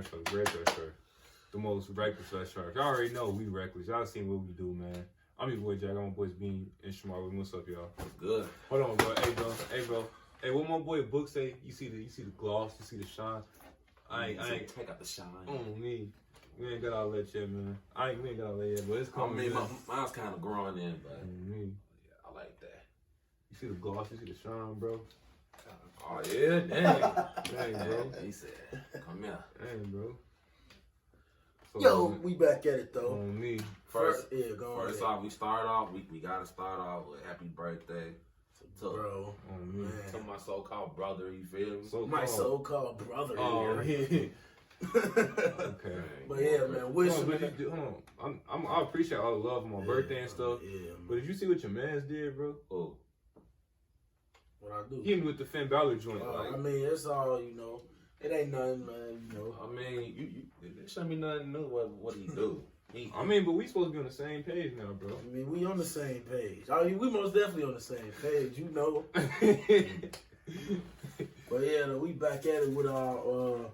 motherfuckers. Red dress shirt. The most reckless dress shirt. Y'all already know we reckless. Y'all seen what we do, man. I'm your boy Jack. I'm my boys Bean and Shamar. What's up, y'all? What's good? Hold on, bro. Hey, bro. Hey, what my boy Book say? You see the gloss, you see the shine. I ain't take out the shine. Me. We ain't got all that yet, man. We ain't got all that yet, but it's coming. I mean, mine's kind of growing in, but me. Yeah, I like that. You see the gloss, you see the shine, bro. Oh yeah, dang, bro. He said, "Come here." Dang, bro. So, Yo, we back at it though. On me. First off, we start off. We gotta start off with happy birthday to bro. On me. To my so-called brother. You feel me? My so-called brother. Oh, here. Okay. But yeah, man. Wish hold on. I appreciate all the love on my birthday and stuff. Yeah, man. But did you see what your man's did, bro? Oh. What I do? He hit me with the Finn Balor joint. I mean, it's all, you know. It ain't nothing, man, you know. I mean, you show me nothing new. What he do? But we supposed to be on the same page now, bro. I mean, we on the same page. I mean, we most definitely on the same page, you know. But yeah, we back at it with our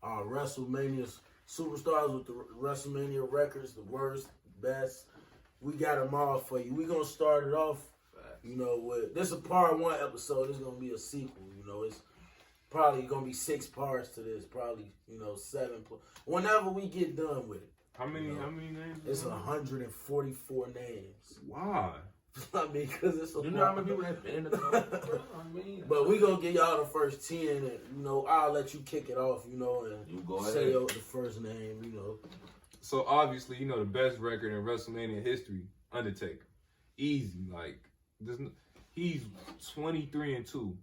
WrestleMania superstars with the WrestleMania records, the worst, best. We got them all for you. We gonna start it off, you know, with this is a part 1 episode. This is gonna be a sequel, you know. It's probably gonna be 6 parts to this, probably, you know, 7. Whenever we get done with it. How many names? It's 144 names. Why? I mean, because it's a You know how many people have been in the company? I mean, but we gonna give y'all the first 10, and you know, I'll let you kick it off, you know, and you go say ahead. the first name, you know. So obviously, you know, the best record in WrestleMania history, Undertaker. Easy, like he's 23-2.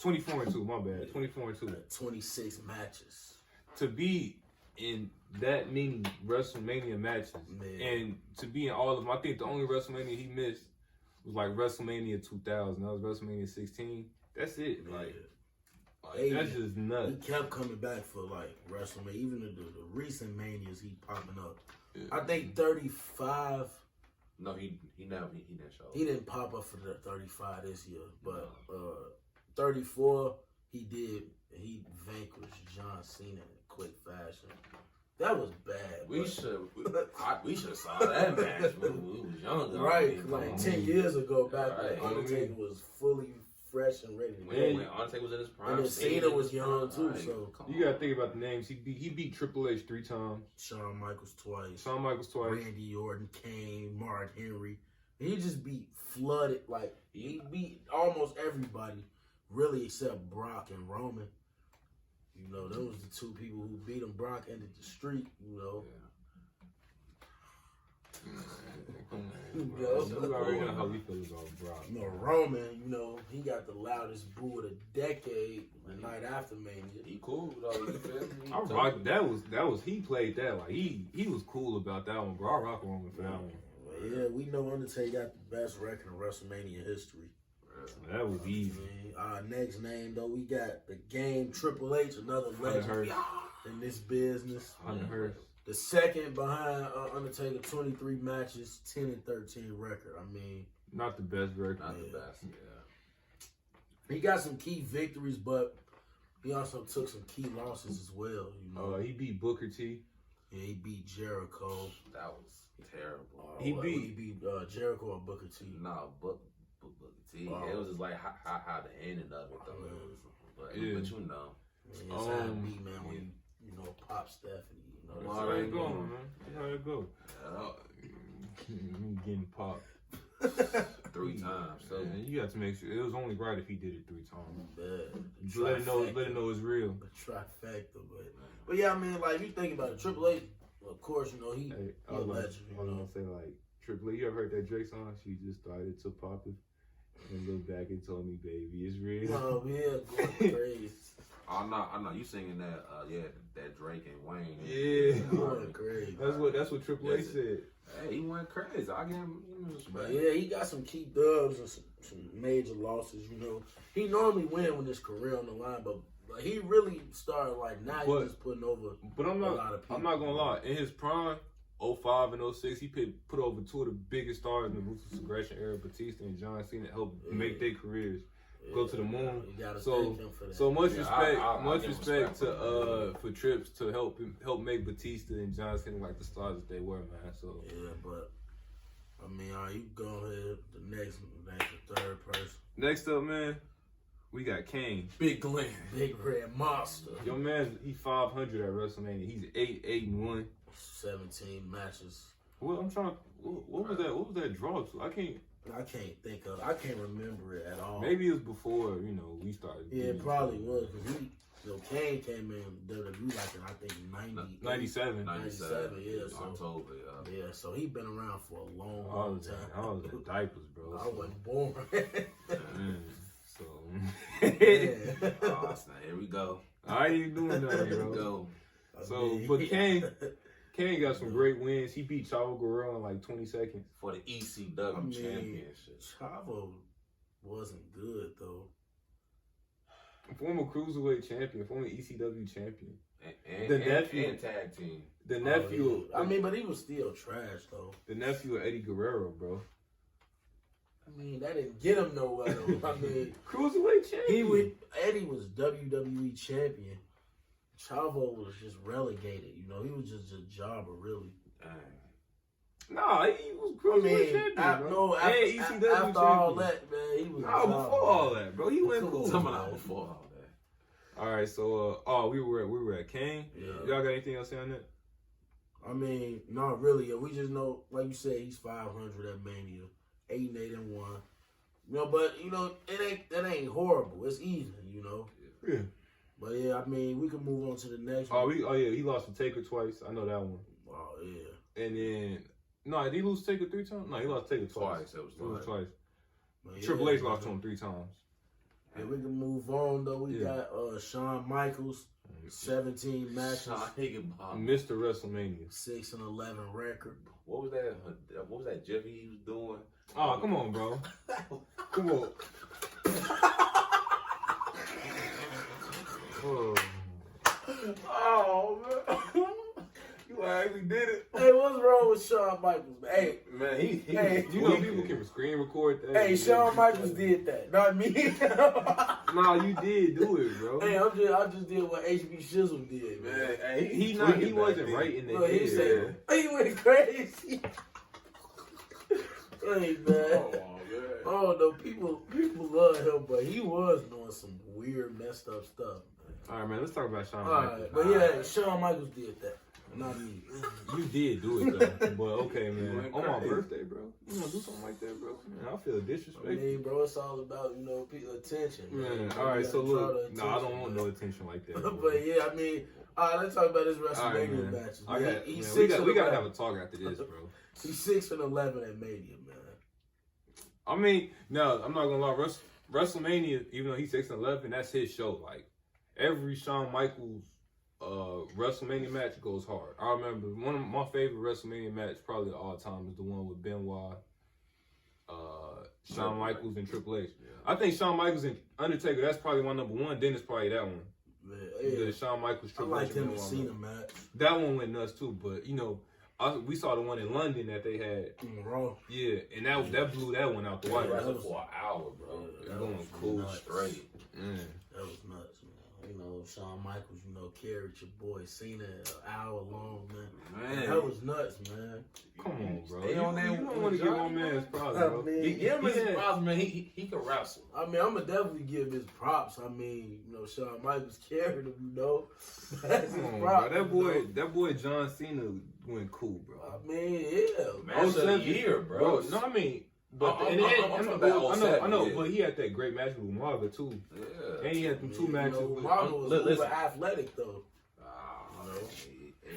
24-2, my bad. 24-2. 26 matches. To be in that many WrestleMania matches, Man. and to be in all of them, I think the only WrestleMania he missed was like WrestleMania 2000. That was WrestleMania 16. That's it. Man. Like that's just nuts. He kept coming back for like WrestleMania. Even the recent manias, he popping up. Yeah. I think 35. No, he never showed. He didn't pop up for the 35 this year, but 34 he did. He vanquished John Cena in quick fashion. That was bad. We should have saw that match when we was younger. Right, like 10 years ago, back Right. when Undertaker was fully fresh and ready to go. When Undertaker was in his prime, And then Cena was young too, so You gotta think about the names. He beat Triple H 3 times. Shawn Michaels twice. Twice. Randy Orton, Kane, Mark Henry. He just beat flooded, like he beat almost everybody, really except Brock and Roman. You know, those was the 2 people who beat him. Brock ended the streak, you know. You already know how we feel about Brock. You know, Roman, you know, he got the loudest boo of the decade the night after Mania. He cool though. You feel me? I rock that was he played that like he was cool about that one, bro. I rock Roman for that one. Well, yeah, we know Undertaker got the best record in WrestleMania history. That was easy. Our next name though, we got the Game, Triple H, another legend in this business. The second behind Undertaker, 23 matches, 10-13 record. I mean, not the best record. Not the best. Yeah. He got some key victories, but he also took some key losses as well. You know, he beat Booker T. Yeah, he beat Jericho. That was terrible. He beat Jericho or Booker T. Nah, Booker T. It was just like how the ending of it though. But you know, it's how it be, man. When you know pop Stephanie. You know, that's how it go, man. That's how it go. Getting popped 3 times. So you got to make sure it was only right if he did it 3 times. Let it know it's real. The trifecta, but yeah, I mean, like you think about it, Triple H, of course, you know he a legend. I was gonna say like Triple H. You ever heard that Drake song? She just started to pop it and looked back and told me, "Baby, it's real." Oh yeah, going crazy. I know. You singing that, that Drake and Wayne. Yeah, going crazy. That's what Triple H said. Hey, he went crazy. I give him. But yeah, he got some key dubs and some major losses. You know, he normally win when his career on the line, but he really started like now he's just putting over. But a lot of people. I'm not gonna lie. In his prime, 05 and 06, he put over 2 of the biggest stars in the Ruthless Aggression era, Batista and John Cena, helped make their careers. go to the moon. You gotta So thank him for that. so much Yeah, respect, I'll much give him respect respect to for Trips to help make Batista and John Cena like the stars that they were, man. So yeah, but I mean, all right, you go ahead. The next, the third person. next up, man, we got Kane. Big Glenn. Big Red Monster. Your man, he 500 at WrestleMania. He's 8-1. 17 matches. Well, I'm trying. What was that? What was that draw to? I can't remember it at all. Maybe it was before we started. Yeah, it probably was because Kane came in WWE like in I think 97. 97, yeah. So, October, yeah, so he been around for a long, I long was time. in diapers, bro. I wasn't born. So. Yeah. Oh, snap. Here we go. I ain't doing nothing, Here we bro. go. So, but Kane got some great wins. He beat Chavo Guerrero in like 20 seconds. For the ECW championship. Chavo wasn't good though. Former Cruiserweight champion, former ECW champion. And tag team. The nephew. Yeah. I mean, but he was still trash though. The nephew of Eddie Guerrero, bro. I mean, that didn't get him nowhere though. I mean, Cruiserweight champion. Eddie was WWE champion. Chavo was just relegated. You know, he was just a jobber, really. Nah, he was Cruiserweight champion, bro. After all that, man, he was. Nah, before all that, bro. He went cool. Coming out before all that. All right, so we were at Kane. Yeah. Y'all got anything else to say on that? I mean, not really. We just know, like you said, he's 500 at Mania, 8-1. You know, but that ain't horrible. It's even. You know. Yeah. But yeah, I mean, we can move on to the next one. He lost to Taker twice. I know that one. Oh yeah. And then did he lose to Taker 3 times? No, he lost to Taker twice. It was twice. But Triple H lost to him 3 times. And we can move on though. We got Shawn Michaels, 17 matches, Mr. WrestleMania, 6-11 record. What was that? What was that Jeffy he was doing? Oh, come on, bro. Come on. Oh man. You actually did it. Hey, what's wrong with Shawn Michaels? Hey, Man, You know people can screen record that. hey, Shawn Michaels did that, not me. Nah, you did do it, bro. Hey, I just did what HB Shizzle did, man. Man, hey, He wasn't right in the Look, he head. said he went crazy. Hey, man. Oh no, people love him, but he was doing some weird, messed up stuff. All right, man. Let's talk about Shawn All Michaels. right, but yeah, Shawn Michaels did that, not me. You did do it though, but okay, man. On my birthday, bro. You gonna do something like that, bro? Man, I feel disrespectful. I mean, bro, it's all about attention. Man, all right. So look, I don't want no attention like that. Bro. But yeah, I mean, all right, let's talk about his WrestleMania matches. We gotta have a talk after this, bro. He's 6-11 at Mania, man. I mean, no, I'm not gonna lie. WrestleMania, even though he's 6-11, that's his show. Like every Shawn Michaels WrestleMania match goes hard. I remember one of my favorite WrestleMania match, probably of all time, is the one with Benoit, Shawn Michaels, and Triple H. Yeah. I think Shawn Michaels and Undertaker, that's probably my number one. Then it's probably that one. Yeah. The Shawn Michaels, Triple H. I liked him and Cena match. That one went nuts too, but we saw the one in London that they had. Raw. Yeah, and that blew that one out the water. That was for an hour, bro. Yeah, going cool straight. That was nuts, man. Shawn Michaels, carried your boy Cena an hour long, man. That was nuts, man. Come on, bro. You don't want to give my man his props, bro. Give him his props, man. He can wrestle. I mean, I'm going to definitely give him his props. I mean, Shawn Michaels carried him, That's his props. That boy John Cena went cool, bro. I mean, yeah. Match of the year, bro. No, I mean... But I know, but he had that great match with Umaga too. Yeah. And he had them 2 matches. Umaga was uber athletic though.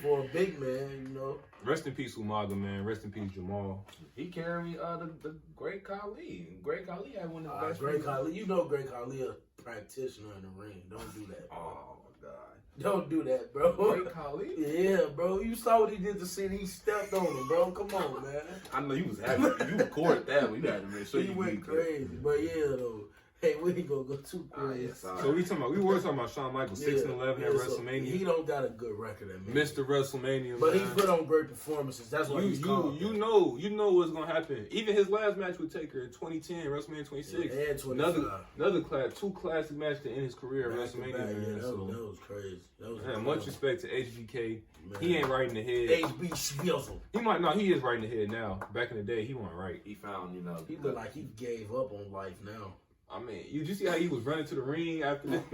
For a big man, Rest in peace, Umaga, man. Rest in peace, Jamal. He carried the Great Khali. Great Khali had one of the best. Great Khali, Great Khali a practitioner in the ring. Don't do that. Oh God. Don't do that, bro. Great Khali? Yeah, bro. You saw what he did to Cena. He stepped on him, bro. Come on, man. I know you was happy. You recorded that one. You had to make sure he went crazy. But yeah, though. Hey, we ain't gonna go too crazy. Yes, So we were talking about Shawn Michaels 6-11 at so WrestleMania. he don't got a good record at Mania. Mr. WrestleMania, But man. he put on great performances. That's why he's called. You know what's gonna happen. Even his last match with Taker in 2010, WrestleMania 26. And 25. Another two classic matches to end his career at Back to WrestleMania, back, man. yeah, that So, was crazy. That was man, much respect to HBK. Man. He ain't right in the head. HB Schwizzle. He is right in the head now. Back in the day, he wasn't right. He found, He look like he gave up on life now. I mean, you see how he was running to the ring after that?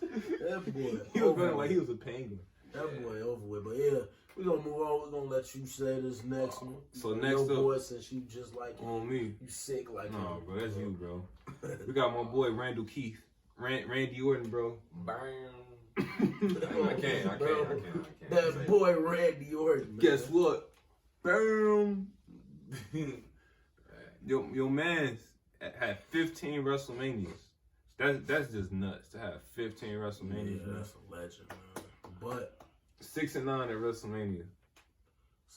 That boy. He was running like he was a penguin. That boy over with. But yeah, we're gonna move on. We're gonna let you say this next one. So Your next up, boy, since you just like on me. you sick like No, him. bro, that's you, bro. We got my boy Randall Keith, Randy Orton, bro. bam. Oh, I can't. That boy Randy Orton. Man. Guess what? Boom. Your man's had 15 WrestleManias. That's just nuts to have 15 WrestleManias. Yeah, that's a legend, man. But 6-9 at WrestleMania.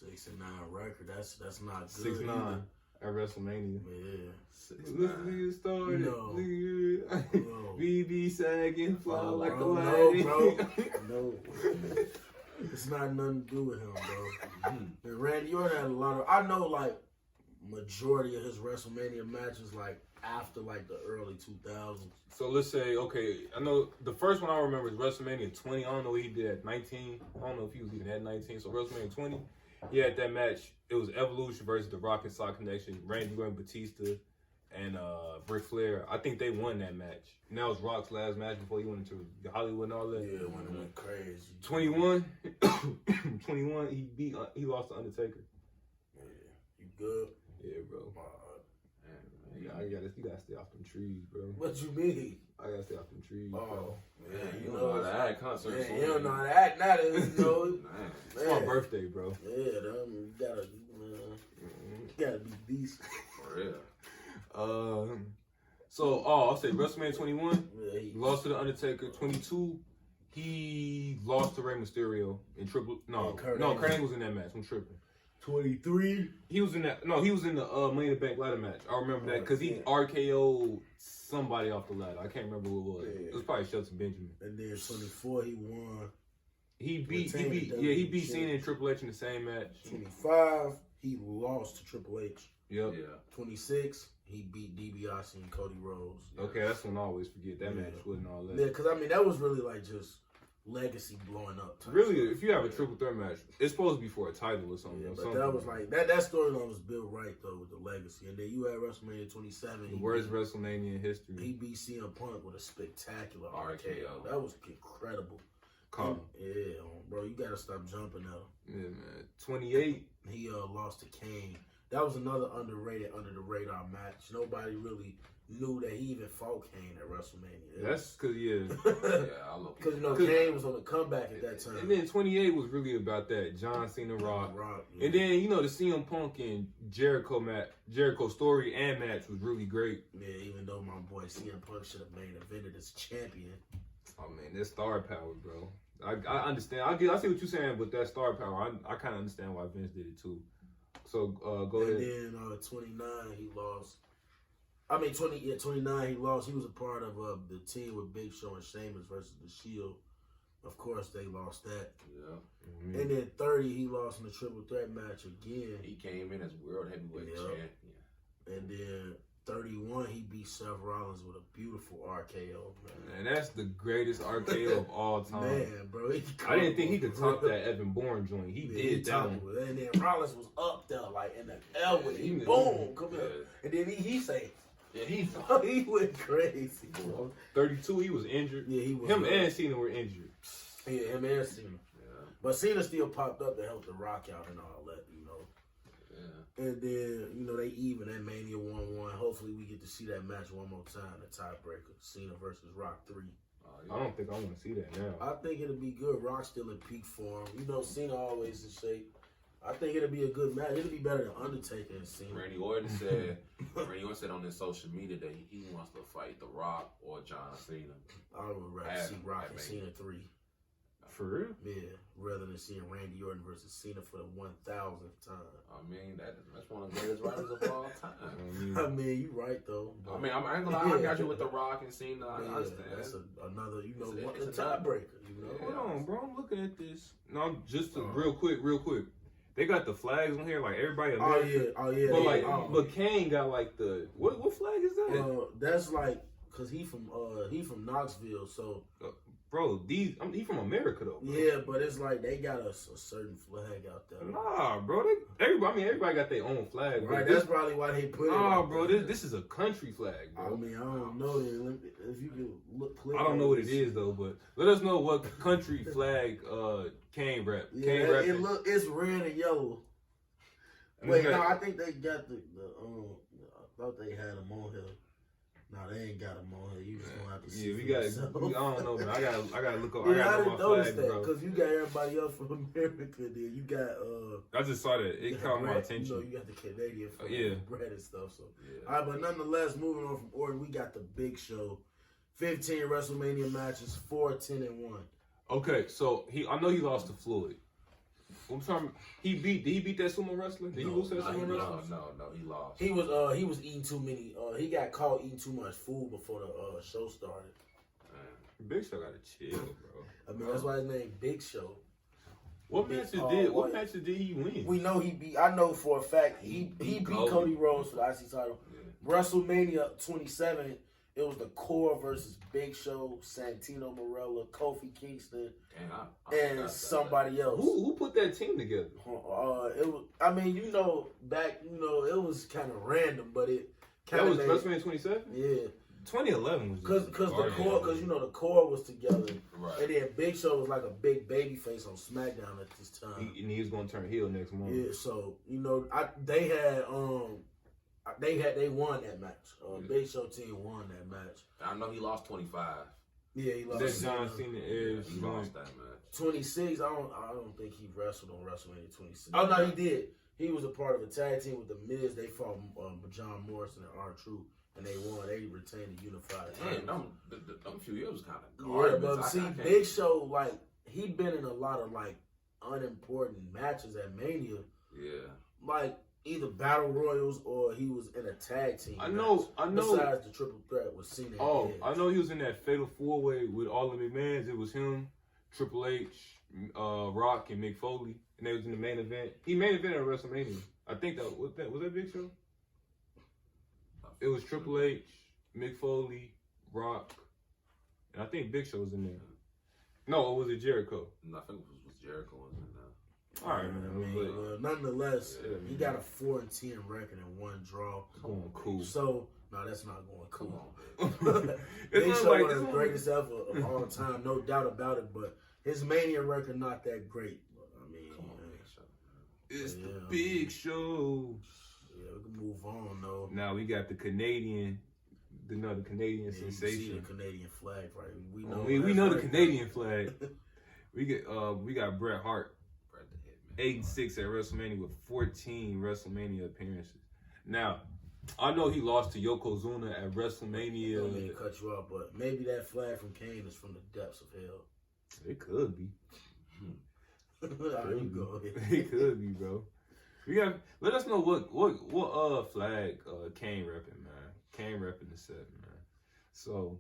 6-9 record. That's not good. 6-9 at WrestleMania. Yeah. Look at you started. No. No. BB sagging, fly like a bro, lady. no, bro. No. It's not nothing to do with him, bro. And Randy Orton had a lot of. I know, like, majority of his WrestleMania matches, like, after, like, the early 2000s. So let's say, okay, I know the first one I remember is WrestleMania 20. I don't know what he did at 19. I don't know if he was even at 19. So WrestleMania 20, he had that match. It was Evolution versus the Rock and Sock Connection. Randy Orton, Batista, and Ric Flair. I think they won that match. And that was Rock's last match before he went into Hollywood and all that. Yeah, when it went crazy. 21, 21. He lost to Undertaker. Yeah, you good? Yeah, bro. You gotta stay off them trees, bro. What you mean? I gotta stay off them trees, Oh, bro. man, You know how to act concerts. Man, you don't know how to act now. You know, It's my birthday, bro. Yeah, you gotta, you gotta be decent. For real. I'll say WrestleMania 21, Yeah, he lost to the Undertaker. 22, he lost to Rey Mysterio in triple. No, Kurt Angle was in that match. I'm tripping. 23. He was in that. No, he was in the Money in the Bank ladder match. I remember that because he RKO'd somebody off the ladder. I can't remember who it was. Yeah. It was probably Shelton Benjamin. And then 24, he won. He beat Retained beat Cena and Triple H in the same match. 25, he lost to Triple H. Yep. Yeah. 26, he beat DiBiase and Cody Rhodes. Okay, that's one I always forget. That match wasn't all that. Yeah, because I mean, that was really like just legacy blowing up. Really, if you have a triple threat match, it's supposed to be for a title or something. Yeah, or but something. that was like that storyline was built right though with the legacy, and then you had WrestleMania 27. the worst WrestleMania in history. He beat CM Punk with a spectacular RKO. RKO. That was incredible. Yeah, bro, you gotta stop jumping at him. Yeah, man. 28. He lost to Kane. That was another underrated, under the radar match. Nobody really knew that he even fought Kane at WrestleMania. That's because I love because Kane was on the comeback at that time. And then 28 was really about that John Cena Rock. Yeah. And then the CM Punk and Jericho story and match was really great. Yeah, even though my boy CM Punk should have main evented as champion. Oh man, that's star power, bro. I understand. I see what you're saying, but that star power, I kind of understand why Vince did it too. So go ahead. And then 29, he lost. I mean, 29, he lost. He was a part of the team with Big Show and Sheamus versus The Shield. Of course, they lost that. Yeah. Mm-hmm. And then 30, he lost in the triple threat match again. He came in as world heavyweight champion. And then 31, he beat Seth Rollins with a beautiful RKO, man. And that's the greatest RKO of all time. Man, bro. I didn't think he could top that Evan Bourne joint. He did that one. And then Rollins was up there, like in the air with it. Yeah, Boom, come here. And then he said, Yeah, he went crazy, bro. 32, he was injured. Yeah, he was. Him and Cena were injured. Yeah, him and Cena. Yeah. But Cena still popped up to help the Rock out and all that, Yeah. And then, they even at Mania 1-1. Hopefully we get to see that match one more time, the tiebreaker. Cena versus Rock 3. I don't think I want to see that now. I think it'll be good. Rock's still in peak form. Cena always in shape. I think it'll be a good match. It'll be better than Undertaker and Cena. Randy Orton said on his social media that he wants to fight The Rock or John Cena. I would rather see Rock and Cena 3. For real? Yeah, rather than seeing Randy Orton versus Cena for the 1000th time. I mean, that's one of the greatest writers of all time. I mean, you right though. I mean, I ain't gonna lie, I got you with The Rock and Cena. I understand. That's another, you know, It's a a tiebreaker. You know, Hold on, bro. I'm looking at this. No, just real quick. They got the flags on here, like everybody. American. Oh yeah. But like, but Kane got like the what flag is that? That's like, cause he from Knoxville, so. Bro, he from America though. Bro. Yeah, but it's like they got a certain flag out there. Nah, bro. Everybody got their own flag. Right, that's probably why they put it. Nah, bro. This is a country flag, bro. I mean, I don't know. If you could look. I don't know what it is though, but let us know what country flag Kane rap. Yeah, it's red and yellow. Wait, no, I think they got the I thought they had them on here. No, they ain't got them on here. You just gonna have to see. Yeah, we got. I don't know, man. I gotta look up. Yeah, I didn't notice flag, that bro. because you got everybody else from America. Then you got. I just saw that. It caught my attention. You know, you got the Canadian flag, yeah, bread and stuff. So, all right, but nonetheless, moving on from Orton, we got the Big Show. 15 WrestleMania matches, 4-10-1. Okay, so I know he lost to Floyd. I'm sorry, did he beat that sumo wrestler? Did he lose that sumo wrestler? No, he lost. He was eating too many. He got caught eating too much food before the show started. Big Show gotta chill, bro. I mean, that's why his name Big Show. What matches did he win? We know he beat. I know for a fact he beat Cody Rhodes for the IC title. Yeah. WrestleMania 27. It was the Core versus Big Show, Santino Marella, Kofi Kingston, and somebody else. Who put that team together? It was. I mean, it was kind of random, but it kind of. That was WrestleMania 27. Yeah. 2011 was because the core was together, right? And then Big Show was like a big baby face on SmackDown at this time, and he was gonna turn heel next month. Yeah, so they won that match. Big Show team won that match. I know he lost 25. Yeah, he lost. That John Cena is. He lost that match. 26. I don't think he wrestled on WrestleMania 26. Oh no, he did. He was a part of a tag team with the Miz. They fought John Morrison and R-Truth, and they won. They retained the unified. Man, them few years was kind of garbage. Yeah, but see, Big Show, like, he'd been in a lot of like unimportant matches at Mania. Yeah, like either battle royals or he was in a tag team. I know. Besides the triple threat with Cena. I know he was in that fatal 4-way with all the McMahons. It was him, Triple H, Rock, and Mick Foley, and they was in the main event. He main evented at WrestleMania. I think was that Big Show. It was Triple H, Mick Foley, Rock, and I think Big Show was in there. No, or was it Jericho? No, I think it was Jericho was in there. All right, man. Nonetheless, he got a 4-10 record and 1 draw. Going cool. So, no, that's not going cool. Big Show one of the greatest ever of all time, no doubt about it. But his Mania record not that great. But, I mean, it's the Big Show. Yeah, we can move on though. Now we got the Canadian sensation. You see the Canadian flag, right? We know the Canadian flag. We got Bret Hart. 8-6 at WrestleMania with 14 WrestleMania appearances. Now, I know he lost to Yokozuna at WrestleMania. I don't mean to cut you off, but maybe that flag from Kane is from the depths of hell. It could be. It could be, bro. Let us know what flag Kane repping, man. Kane repping the 7, man. So,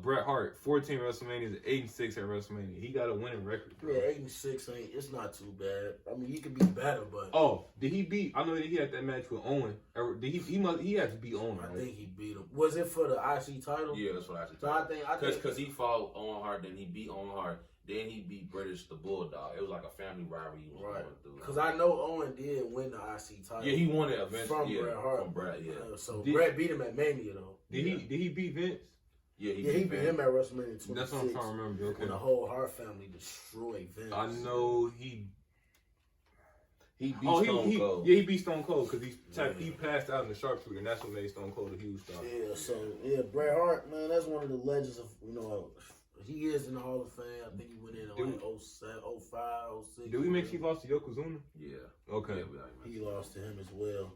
Bret Hart, 14 WrestleManias, 8-6 at WrestleMania. He got a winning record, bro. Yeah, 8-6 it's not too bad. I mean, he could be better, but did he beat? I know that he had that match with Owen. Did he had to beat Owen? I think he beat him. Was it for the IC title? Yeah, that's for the IC title. So I think because he fought Owen Hart, then he beat Owen Hart, then he beat British the Bulldog. It was like a family rivalry he was going through. Because I know Owen did win the IC title. Yeah, he won it eventually from Bret Hart. From Bret, yeah. So Bret beat him at Mania though. Did he beat Vince? Yeah, he beat him at WrestleMania 26. That's what I'm trying to remember. Okay. When the whole Hart family destroyed Vince. I know he beat Stone Cold. Yeah, he beat Stone Cold because he passed out in the sharpshooter, and that's what made Stone Cold a huge star. Yeah, so Bret Hart, man, that's one of the legends of he is in the Hall of Fame. I think he went in like 07, 05, 06. Did we mention he lost to Yokozuna? Yeah. Okay. Yeah, he lost to him as well.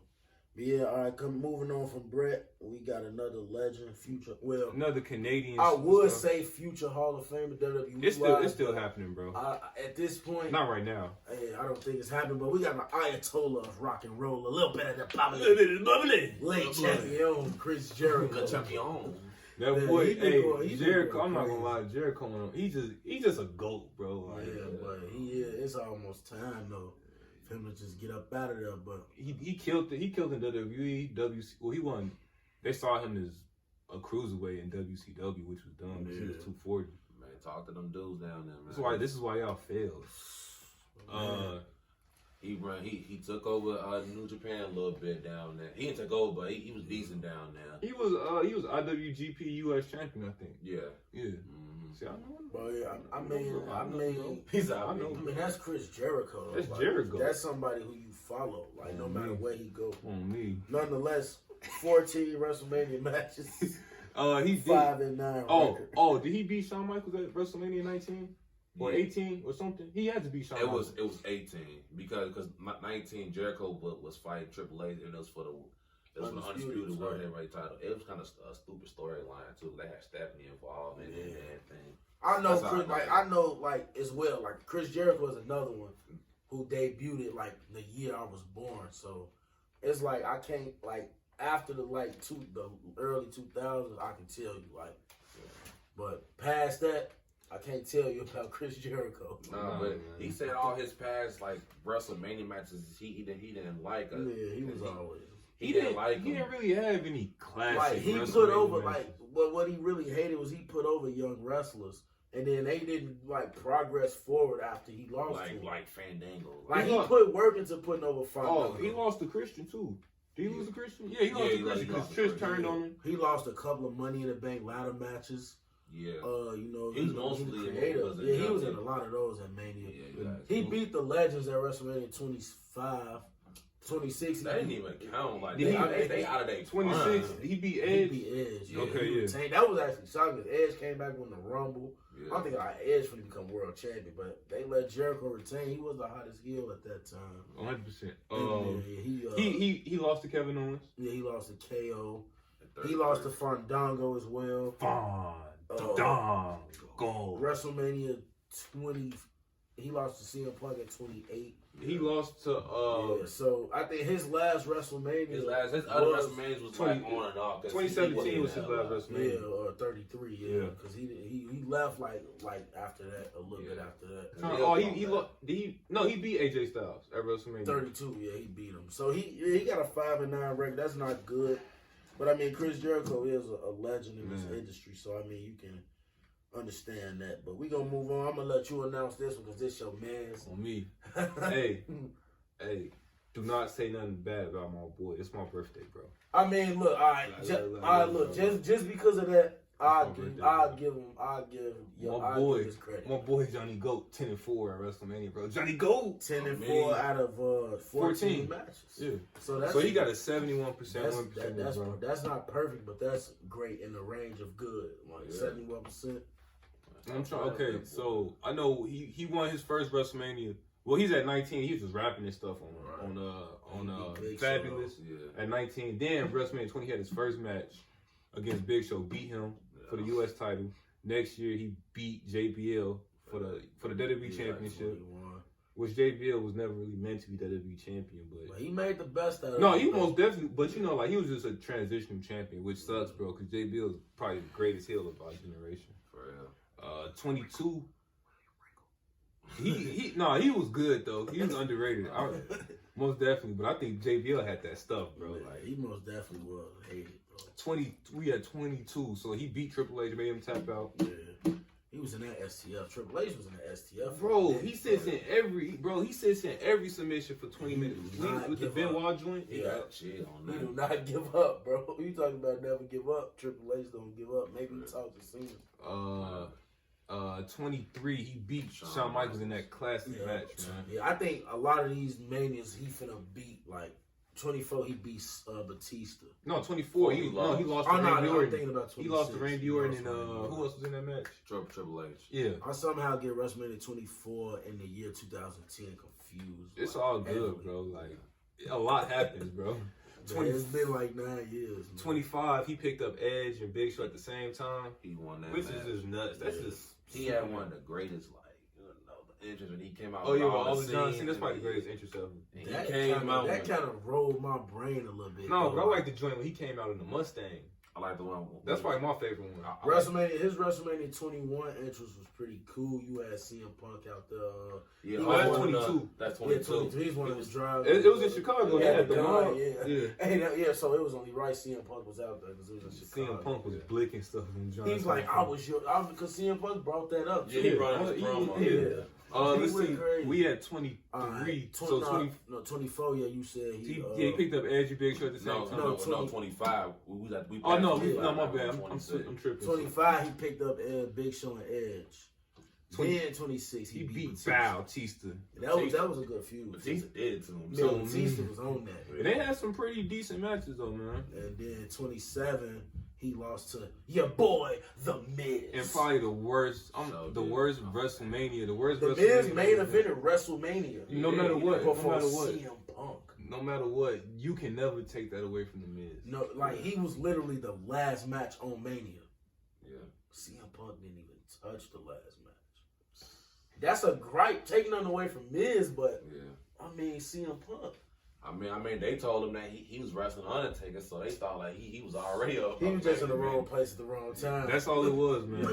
Yeah, all right. Moving on from Brett, we got another legend, future. Well, another Canadian. I would say future Hall of Famer WWE. It's still happening, bro. At this point, not right now. Hey, I don't think it's happening, but we got an Ayatollah of rock and roll, a little bit of the bubbly, late champion, Chris Jericho. Champion. That boy, Jericho. I'm not gonna lie, Jericho. He's just a goat, bro. Like, yeah, but he is. It's almost time though. Him to just get up out of there, but he killed it. He killed in WWE, WC. Well, he won. They saw him as a cruiserweight in WCW, which was dumb. Yeah. He was 240. Man, talk to them dudes down there, man. This is why y'all failed. He took over New Japan a little bit down there. He didn't take over, but he was decent down there. He was IWGP US champion, I think. Yeah. Mm-hmm. See, I know. But yeah, I mean, he's out. I mean, that's Chris Jericho. That's Jericho. That's somebody who you follow, like no matter where he go. On me. Nonetheless, 14 WrestleMania matches. He did 5-9. Did he beat Shawn Michaels at WrestleMania 19 or 18 or something? He had to beat Shawn. It was 18 because 19 Jericho was fighting Triple H and it was for the undisputed world heavyweight title. It was kind of a stupid storyline too. They had Stephanie involved in everything. I know, I know, as well. Like Chris Jericho was another one who debuted like the year I was born. So it's like I can't after the early 2000s, I can tell you but past that, I can't tell you about Chris Jericho. But he said all his past WrestleMania matches he didn't like. Yeah, he was always. He didn't like. He didn't really have any classic. Like he put over what he really hated was he put over young wrestlers, and then they didn't progress forward after he lost. Like Fandango. He put work into putting over Fandango. Oh, he lost to Christian too. Did he lose to Christian? Yeah, he lost to Christian because Trish turned on him. He lost a couple of Money in the Bank ladder matches. Yeah. He's mostly creative. Yeah, he was in a lot of those at Mania. Yeah, he beat the Legends at WrestleMania 25. 26. They didn't even count. They out of their 26. He beat Edge. Yeah. Okay, yeah. That was actually shocking. Edge came back with the Rumble. Yeah. I think Edge finna become world champion, but they let Jericho retain. He was the hottest heel at that time. 100%. He lost to Kevin Owens. Yeah, he lost to KO. He lost to Fandango as well. Fandango. WrestleMania 20. He lost to CM Punk at 28. He lost to so I think his last WrestleMania. His other WrestleManias was 20, on and off. 2017 was his last WrestleMania. Yeah, or 33. Yeah, because he left like after that, a little bit after that. He beat AJ Styles at WrestleMania 32. Yeah, he beat him. So he got a 5-9 record. That's not good, but I mean Chris Jericho is a legend in this industry. So I mean you can understand that, but we gonna move on. I'm gonna let you announce this one because this your man's. On me. hey, do not say nothing bad about my boy. It's my birthday, bro. I mean, look, just because of that, I'll give his credit. My boy Johnny Goat 10-4 at WrestleMania, bro. Johnny Goat 10-4 out of 14 matches. Yeah. So he got a 71% win percentage, bro. That's not perfect, but that's great in the range of good. 71%. I'm trying. Okay, so I know he won his first WrestleMania. Well, he's at 19. He was just rapping and stuff on Fabulous at 19. Then WrestleMania 20 he had his first match against Big Show, beat him for the U.S. title. Next year he beat JBL for the WWE Championship, which JBL was never really meant to be WWE champion, but he made the best out of it. No, he most definitely. But he was just a transitional champion, which sucks, bro, because JBL is probably the greatest heel of our generation. 22. He was good though. He was underrated. Most definitely, but I think JBL had that stuff, bro. He most definitely was hated, bro. We had 22, so he beat Triple H, made him tap out. Yeah. He was in that STF. Triple H was in that STF. Bro, he sits in every submission for 20 minutes. With the Benoit joint. He do not give up, bro. You talking about never give up. Triple H don't give up. Maybe he talked to Cena. 23, he beat Shawn Michaels in that classic match, man. Yeah, I think a lot of these manias he finna beat, 24 he beat Batista. No, 24 he lost to Randy Orton. I'm thinking about 26. He lost to Randy Orton and who else was in that match? Triple H. Yeah. I somehow get WrestleMania 24 in the year 2010 confused. It's all good, bro. A lot happens, bro. It's been like 9 years. Man. 25, he picked up Edge and Big Show at the same time. He won that Which match. is just nuts. That's just... He had one of the greatest, entrance when he came out. Oh, yeah, all all the the John scenes, Cena. That's probably the greatest entrance ever. and That he came out. kind of rolled my brain a little bit. No, but I like the joint when he came out in the Mustang. I like the one. That's probably my favorite one. WrestleMania, his WrestleMania 21 entrance was pretty cool. You had CM Punk out there. Yeah, that's 22. That's Yeah, 22. He's one of his drivers. It was in Chicago. Yeah, The mall. yeah. So it was only right CM Punk was out there because it was in Chicago. CM Punk was blicking stuff from John. He's like, because CM Punk brought that up. Yeah, he brought up the promo. Yeah. Let's see. We had 23. So 24. Yeah, you said he picked up Edge and Big Show at the same time. No, 25. We Oh no, no, my bad. I'm tripping. 25. He picked up Big Show and Edge. Then 26. He beat Bautista. That was a good feud. Batista did it to him. Yeah, Batista was on that. And they had some pretty decent matches though, man. And then 27. He lost to your boy, The Miz. And probably the worst, worst WrestleMania. The worst The WrestleMania. Miz main evented WrestleMania. No matter what. Before CM Punk. No matter what, you can never take that away from The Miz. No, like he was literally the last match on Mania. Yeah. CM Punk didn't even touch the last match. That's a gripe, taking nothing away from Miz, but I mean CM Punk. I mean, they told him that he was wrestling Undertaker, so they thought like he was already He was just in the wrong place at the wrong time. That's all it was, man.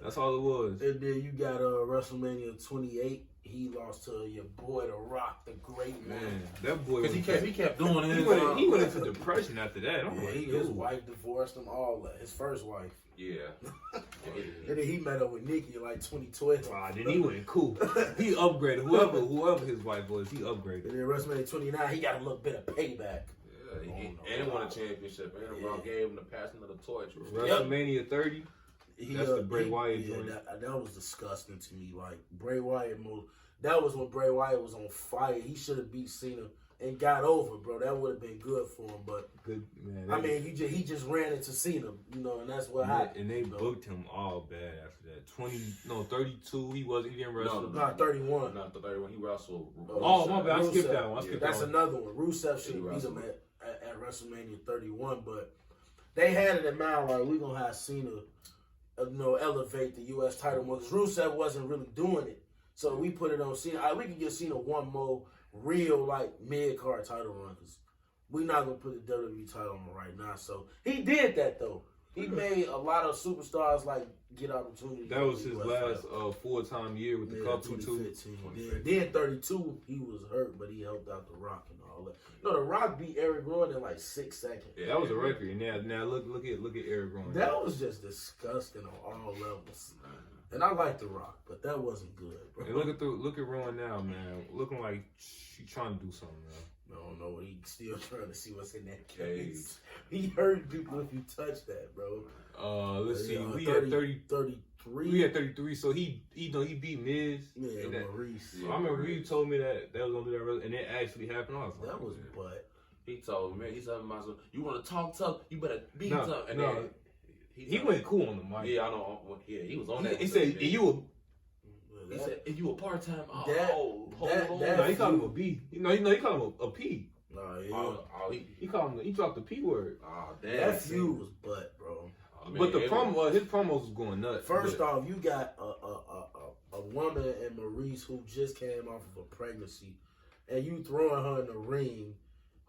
That's all it was. And then you got WrestleMania 28. He lost to your boy, The Rock, the great man. That boy. Because he kept doing it. He went into depression after that. His wife divorced him. All that. His first wife. Yeah. And then he met up with Nikki in like 2012. Then he went cool. He upgraded. Whoever his wife was, he upgraded. And then WrestleMania 29, he got a little bit of payback. Yeah, and won a championship. And Rock gave him the passing of the torch. WrestleMania 30. That's the Bray Wyatt joint. That was disgusting to me. Like Bray Wyatt, that was when Bray Wyatt was on fire. He should have beat Cena and got over, bro. That would have been good for him. But good man. I mean, he just ran into Cena, and that's what happened. And they booked him all bad after that. 32. He didn't wrestle. Not 31. Not the 31. He wrestled. Oh my bad. I skipped that one. That's another one. Rusev should have beat him at WrestleMania 31, but they had it in mind like we're gonna have Cena, elevate the U.S. title more because Rusev wasn't really doing it. So we put it on Cena. We can give Cena one more real like mid-card title run because we're not gonna put the WWE title on him right now. So he did that though. He made a lot of superstars like get opportunities. That was his last full-time year with the company too. Then 32, he was hurt, but he helped out The Rock and all that. The Rock beat Eric Rowan in like 6 seconds. Yeah, that was a record. And now look at Eric Rowan. That was just disgusting on all levels. And I like The Rock, but that wasn't good, bro. And look at Rowan now, man. Looking like she's trying to do something, man. I don't know. He's still trying to see what's in that case. He hurt people if you touch that, bro. Let's see. We 30, had 33. We had 33. So he beat Miz. Yeah, Maurice. I remember you told me that was gonna do that, and it actually happened. I was like, that was butt. He told me, man. He said to myself, "You want to talk tough? You better be tough." And then he went cool on the mic. Yeah, I know. Yeah, he was on that. He said, He said, "If you a part time, he called him a B. He called him a P. He called him. He dropped the P word. Damn. That feud was butt, bro. But the promo, his promos was going nuts. First off, you got a woman in Maurice who just came off of a pregnancy, and you throwing her in the ring.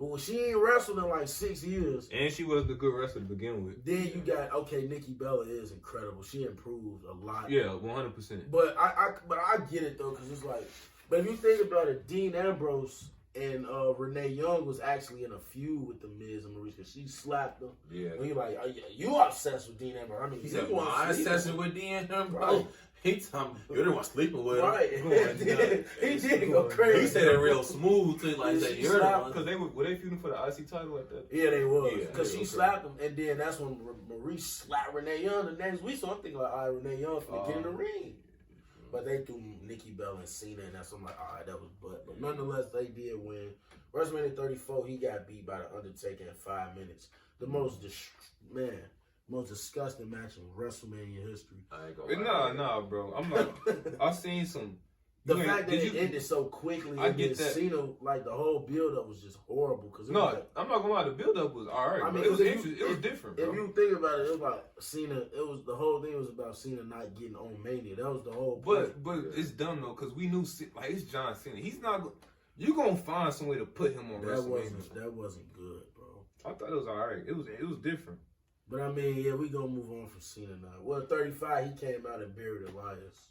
Who she ain't wrestled in like 6 years. And she was the good wrestler to begin with. Then you got, Nikki Bella is incredible. She improved a lot. Yeah, 100%. But I get it though, because it's like, but if you think about it, Dean Ambrose and Renee Young was actually in a feud with the Miz and Maurice because she slapped him. Yeah. And you're like, you obsessed with Dean Ambrose. I mean, he said, I'm obsessed with Dean Ambrose. He told me, you're the one sleeping with him. Right. He did go crazy. He said it real smooth too. Like, you're the one. Because were they feuding for the IC title like that? Yeah, they was. Because she slapped him, and then that's when Maurice slapped Renee Young the next week. So I'm thinking like, all right, Renee Young finna get in the ring. But they threw Nikki Bella and Cena, and that's I'm like, all right, that was butt. But nonetheless, they did win. WrestleMania 34, he got beat by the Undertaker in 5 minutes. The most disgusting match in WrestleMania history. Nah, bro. I'm like, I seen some The fact that it ended so quickly, I get that. Cena, like the whole build up was just horrible. Cause no, like, I'm not gonna lie. The build up was all right. I mean, it was different. Bro. If you think about it, it was like Cena. It was the whole thing was about Cena not getting on Mania. That was the whole point. But it's dumb though, cause we knew like it's John Cena. He's not. You gonna find some way to put him on WrestleMania. That wasn't good, bro. I thought it was all right. It was different. But I mean, yeah, we gonna move on from Cena now. Well, 35, he came out and buried Elias.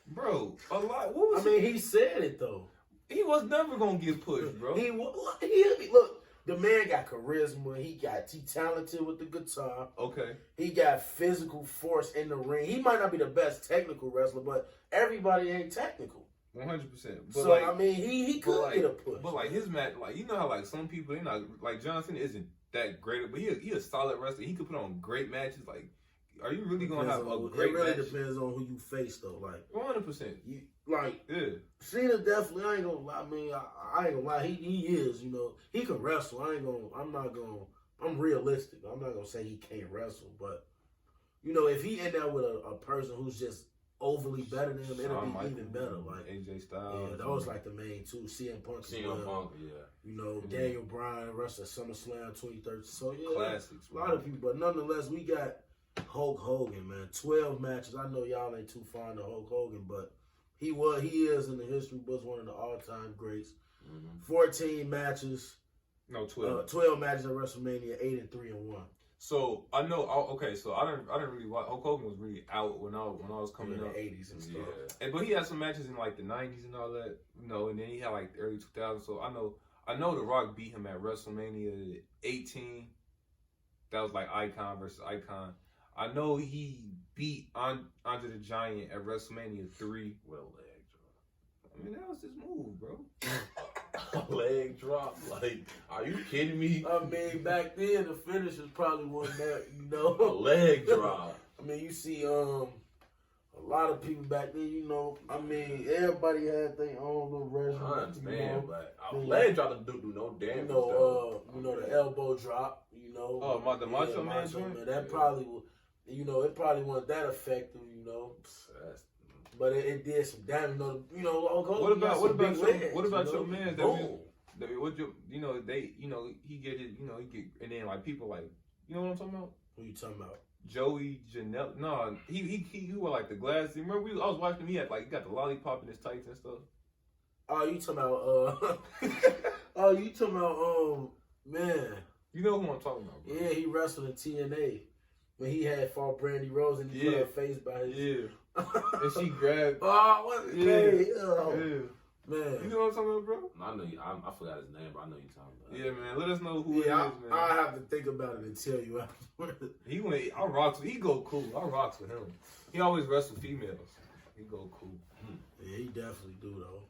Bro, a lot. What was he said it though. He was never gonna get pushed, bro. Look, the man got charisma. He talented with the guitar. Okay. He got physical force in the ring. He might not be the best technical wrestler, but everybody ain't technical. 100%. So like, I mean, he could get a push. But like his match, like you know how like some people, they not like John Cena isn't that great, but he a solid wrestler. He could put on great matches. Like, are you really gonna have a great match? It really depends on who you face, though. Like 100%. Cena definitely. I ain't gonna lie. I mean, I ain't gonna lie. He is. You know, he can wrestle. I'm realistic. I'm not gonna say he can't wrestle, but you know, if he end up with a person who's just overly better than him, it'll be even better. Like AJ Styles. Yeah, those like the main two. CM Punk. You know, Daniel Bryan wrestled at SummerSlam 2013. So yeah, classics. A lot of people, but nonetheless, we got Hulk Hogan, man. 12 matches. I know y'all ain't too fond of Hulk Hogan, but he is in the history books one of the all-time greats. 14 matches. No, 12. 12 matches at WrestleMania, 8-3-1. So I know. Okay, so I didn't really watch. Hulk Hogan was really out when I was coming up. In the 80s and stuff. Yeah. But he had some matches in like the 90s and all that. You know, and then he had like the early 2000s. So I know The Rock beat him at WrestleMania 18. That was like Icon versus Icon. I know he beat Andre the Giant at WrestleMania 3. Well, leg drop. I mean, that was his move, bro. Leg drop? Like, are you kidding me? I mean, back then, the finishers probably wasn't that, you know. A leg drop. I mean, you see a lot of people back then, you know, I mean, everybody had their own little regimen. I understand, you know? but a leg drop doesn't do no damage. You know, the elbow drop, you know. Oh, the Macho Man joint? That probably will, you know, it probably wasn't that effective, you know. But it did some damage. You know, what about your man? He get it. You know, he get, and then like people like, you know what I'm talking about? Who you talking about? Joey Janela. No, he wore like the glasses. Remember, I was watching him. He got the lollipop in his tights and stuff. Oh, you talking about? Man. You know who I'm talking about, bro. Yeah, he wrestled in TNA when he had fought Brandy Rose and he put her face by his. Yeah. And she grabbed. Oh, what's his name? Man. You know what I'm talking about, bro? I know you. I forgot his name, but I know you're talking about. Yeah, man. Let us know who it is, man. I'll have to think about it and tell you afterwards. He go cool. I rocks with him. He always wrestle females. He go cool. Yeah, he definitely do though.